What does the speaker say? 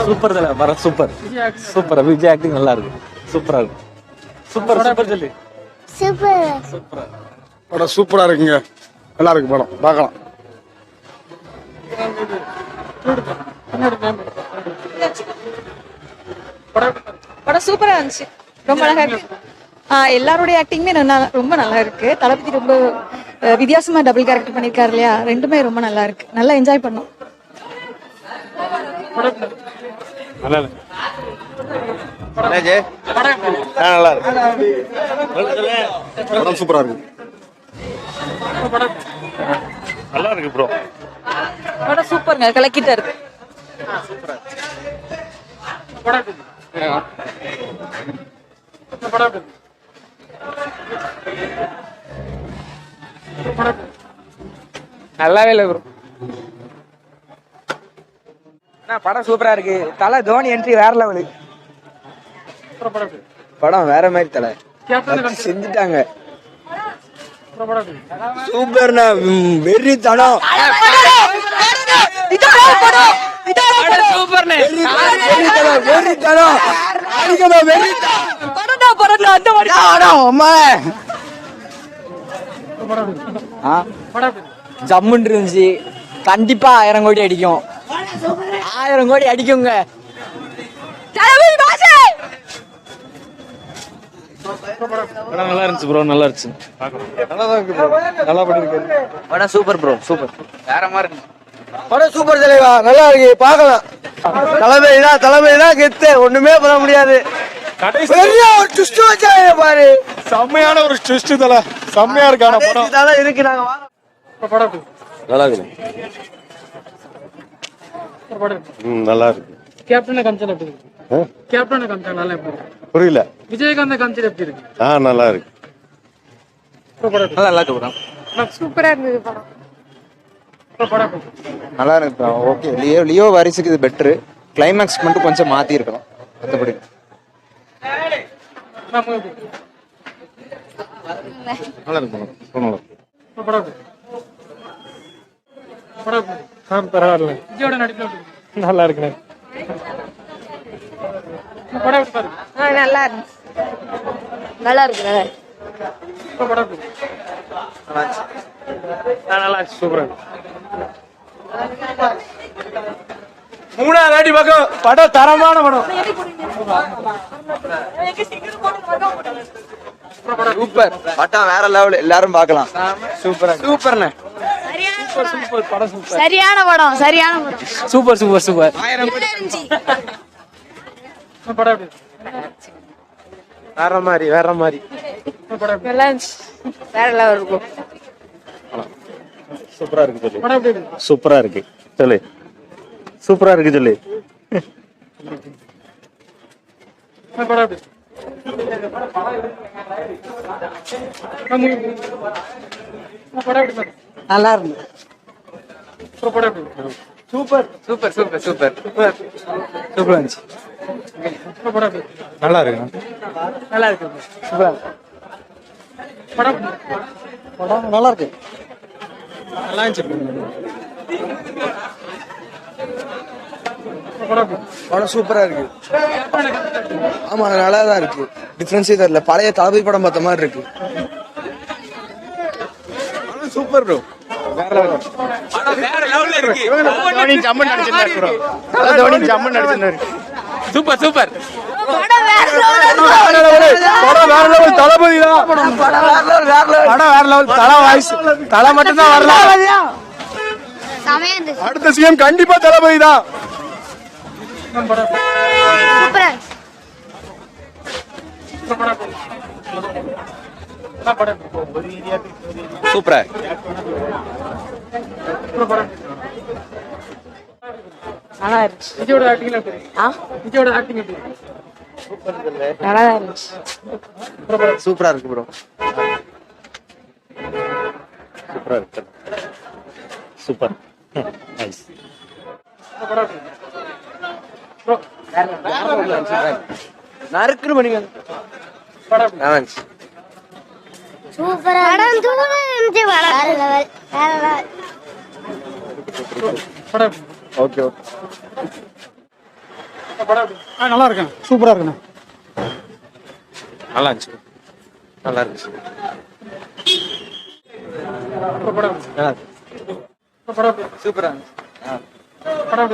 Super தல வர super super Vijay acting நல்லா இருக்கு சூப்பரா இருக்கு சூப்பர் சூப்பர் சொல்லி சூப்பர் படம் சூப்பரா இருக்குங்க நல்லா இருக்கு படம் பார்க்கலாம் படம் சூப்பரா இருந்துச்சு ரொம்ப அழகா இருக்கு எல்லாருடைய ஆக்டிங்குமே ரொம்ப நல்லா இருக்கு தளபதி ரொம்ப வித்தியாசமா டபுள் கேரக்டர் பண்ணிருக்காரு இல்லையா ரெண்டுமே ரொம்ப நல்லா இருக்கு நல்லா என்ஜாய் பண்ணோம் நல்லா இருக்கு நல்லா இருக்கு படம் சூப்பரா இருக்கு நல்லா இருக்கு ப்ரோ படம் சூப்பருங்க கலக்கிட்டா இருக்கு நல்லாவே இல்லை ப்ரோ படம் சூப்பரா இருக்கு தலை தோனி என்ட்ரி வேற லெவலு படம் வேற மாதிரி தலை செஞ்சுட்டாங்க சூப்பர்ண்ணா வெறி தடம் ஜம்முன்னு இருந்துச்சு கண்டிப்பா 1000 கோடி அடிக்கும் 1000 கோடி அடிக்குங்க நல்லா இருந்துச்சு ப்ரோ நல்லா இருந்துச்சு நல்லா இருக்கு ப்ரோ நல்லா பண்ணிருக்காரு படம் சூப்பர் ப்ரோ சூப்பர் வேற மாதிரி இருக்கு படம் சூப்பர் தலைவா நல்லா இருக்கு பார்க்கலாம் தலைமைதான் கெத்து ஒண்ணுமே பண்ண முடியாது பெரிய ஒரு ட்விஸ்ட் வச்சாங்க பாரு செம்மையான ஒரு ட்விஸ்ட் தல செம்மையா இருக்கான படம் இதெல்லாம் இருக்கு நாங்க நல்லா இருக்கு நல்லா இருக்கு கேப்டனை காமிச்சா எப்படி இருக்கு கேப்டனை காமிச்சா நல்லா எப்படி இருக்கு புரியல விஜயகாந்த காமிச்சா எப்படி இருக்கு நல்லா இருக்கு நல்லா இருக்கு ப்ரோ சூப்பரா இருந்தது படம் நல்லா இருக்கு ஓகே லியோ வாரிசுக்கு இது பெட்ரு கிளைமேக்ஸ் மட்டும் கொஞ்சம் மாத்தி இருக்கலாம் மற்றபடி நல்லா இருக்கு பரவாயில்ல விஜயோட நடிப்பு எப்படி இருக்கு? நல்லா இருக்கு படம் எப்படி பாருங்க நல்லா இருந்துச்சு நல்லா இருக்கு படம் எப்படி இருக்கு? நல்லா இருக்கு சூப்பரா இருக்கு மூணாவது வாட்டி பக்கம் படம் தரமான படம் சூப்பர் பட்டம் வேற லெவல் எல்லாரும் பார்க்கலாம் சூப்பர்ண்ணே சரியான படம் சூப்பர் சூப்பர் சூப்பர் படம் எப்படி இருக்கு? வேற மாதிரி நல்லா இருந்துச்சு வேற லெவல் இருக்கும் சூப்பரா இருக்கு சொல்லி படம் எப்படி இருக்கு? சூப்பரா இருக்கு சொல்லு சூப்பரா இருக்கு சொல்லு படம் எப்படி இருக்கு? படம் எப்படி பாருங்க நல்லா இருக்கு படம் எப்படி இருக்கு? Super super super super super இருந்துச்சு படம் எப்படி இருக்கு? நல்லா இருக்கு நல்லா இருக்கு சூப்பரா படம் எப்படி இருக்கு? படம் நல்லா இருக்கு நல்லா இருந்துச்சு படம் எப்படி இருக்கு? படம் சூப்பரா இருக்கு ஆமா நல்லா தான் இருக்கு டிஃபரன்ஸே தெரியல பழைய தளபதி படம் பார்த்த மாதிரி இருக்கு சூப்பர் ப்ரோ தோனி ஜம்மன் நடிச்சிருந்தாரு ப்ரோ தோனி ஜம்மன் நடிச்சிருந்தாரு சூப்பர் சூப்பர் படம் வேற லெவல் தளபதி தான் படம் வேற லெவல் தலை வாய்ஸ் தலை மட்டும் தான் வரலாம் அடுத்த சிஎம் கண்டிப்பா தளபதி தான் சூப்பரா நல்லா இருந்துச்சு விஜயோட ஆக்டிங் எப்படி இருக்கு? விஜயோட ஆக்டிங் எப்படி இருக்கு? நல்லா இருந்துச்சு சூப்பரா இருக்கு ப்ரோ சூப்பரா இருக்கு சூப்பர் நைஸ் படம் எப்படி இருக்கு? bro, நறுக்குன்னு பண்ணிங்க படம் எப்படி இருக்கு? சூப்பரா இருந்துச்சு வேற லெவல் படம் எப்படி இருக்கு? ஓகே நல்லா இருக்கேன், சூப்பரா இருக்குண்ணே. நல்லா இருந்துச்சு, நல்லா இருந்துச்சு. படம் சூப்பரா படம்